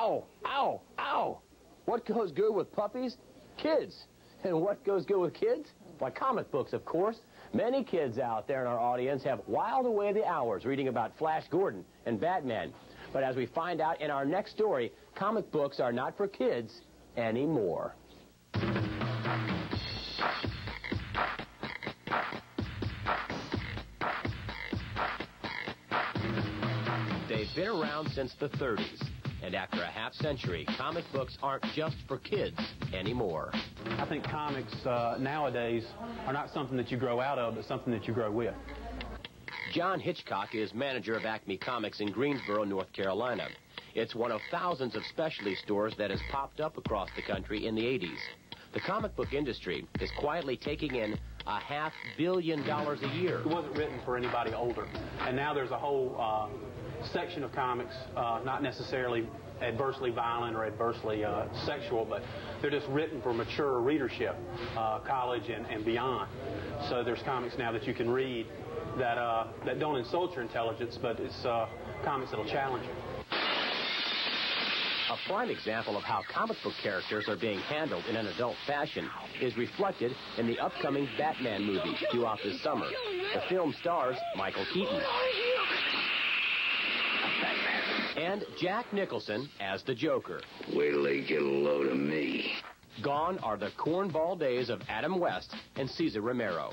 Ow! Ow! Ow! What goes good with puppies? Kids. And what goes good with kids? Why, comic books, of course. Many kids out there in our audience have whiled away the hours reading about Flash Gordon and Batman. But as we find out in our next story, comic books are not for kids anymore. They've been around since the 30s. And after a half-century, comic books aren't just for kids anymore. I think comics nowadays are not something that you grow out of, but something that you grow with. John Hitchcock is manager of Acme Comics in Greensboro, North Carolina. It's one of thousands of specialty stores that has popped up across the country in the 80s. The comic book industry is quietly taking in $500 million a year. It wasn't written for anybody older. And now there's a whole section of comics, not necessarily adversely violent or adversely sexual, but they're just written for mature readership, college and beyond. So there's comics now that you can read that don't insult your intelligence, but it's comics that'll challenge you. A prime example of how comic book characters are being handled in an adult fashion is reflected in the upcoming Batman movie due out this summer. The film stars Michael Keaton and Jack Nicholson as the Joker. Wait till they get a load of me. Gone are the cornball days of Adam West and Cesar Romero.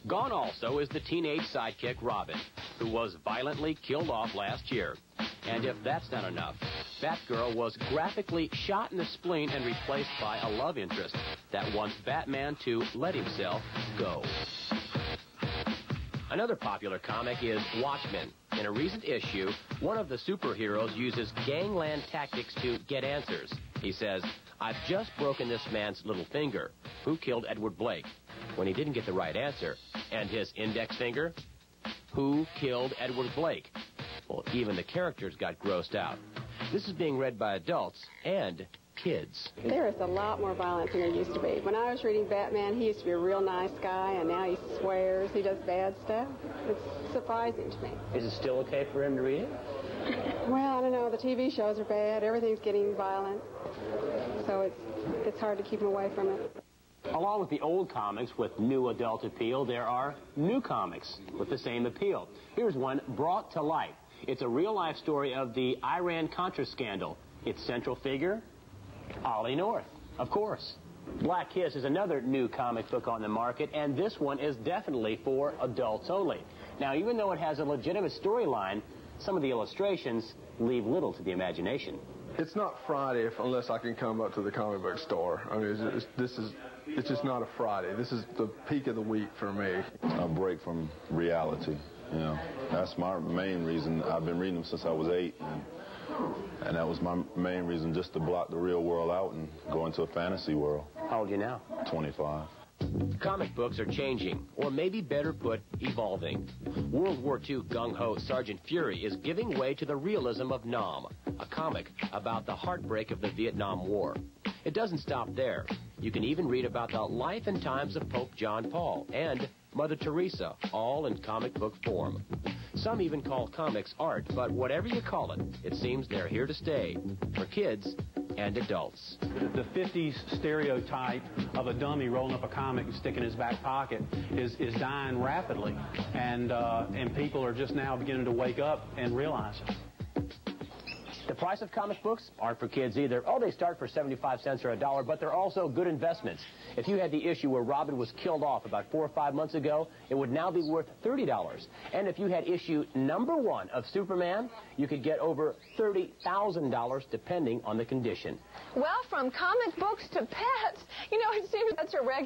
Gone also is the teenage sidekick Robin, who was violently killed off last year. And if that's not enough, Batgirl was graphically shot in the spleen and replaced by a love interest that wants Batman to let himself go. Another popular comic is Watchmen. In a recent issue, one of the superheroes uses gangland tactics to get answers. He says, "I've just broken this man's little finger. Who killed Edward Blake?" When he didn't get the right answer. And his index finger? Who killed Edward Blake? Well, even the characters got grossed out. This is being read by adults and kids. There is a lot more violence than there used to be. When I was reading Batman, he used to be a real nice guy, and now he swears, he does bad stuff. It's surprising to me. Is it still okay for him to read it? Well, I don't know. The TV shows are bad. Everything's getting violent. So it's hard to keep him away from it. Along with the old comics with new adult appeal, there are new comics with the same appeal. Here's one brought to life. It's a real-life story of the Iran-Contra scandal. Its central figure, Ollie North, of course. Black Kiss is another new comic book on the market, and this one is definitely for adults only. Now, even though it has a legitimate storyline, some of the illustrations leave little to the imagination. It's not Friday unless I can come up to the comic book store. I mean, it's just not a Friday. This is the peak of the week for me. A break from reality, you know. That's my main reason. I've been reading them since I was 8, and that was my main reason, just to block the real world out and go into a fantasy world. How old are you now? 25. Comic books are changing, or maybe better put, evolving. World War II gung-ho Sergeant Fury is giving way to the realism of Nam, a comic about the heartbreak of the Vietnam War. It doesn't stop there. You can even read about the life and times of Pope John Paul and Mother Teresa, all in comic book form. Some even call comics art, but whatever you call it, it seems they're here to stay, for kids and adults. The 50s stereotype of a dummy rolling up a comic and sticking in his back pocket is dying rapidly, and people are just now beginning to wake up and realize it. The price of comic books aren't for kids either. Oh, they start for 75 cents or $1, but they're also good investments. If you had the issue where Robin was killed off about 4 or 5 months ago, it would now be worth $30. And if you had issue #1 of Superman, you could get over $30,000 depending on the condition. Well, from comic books to pets, you know, it seems that's a regular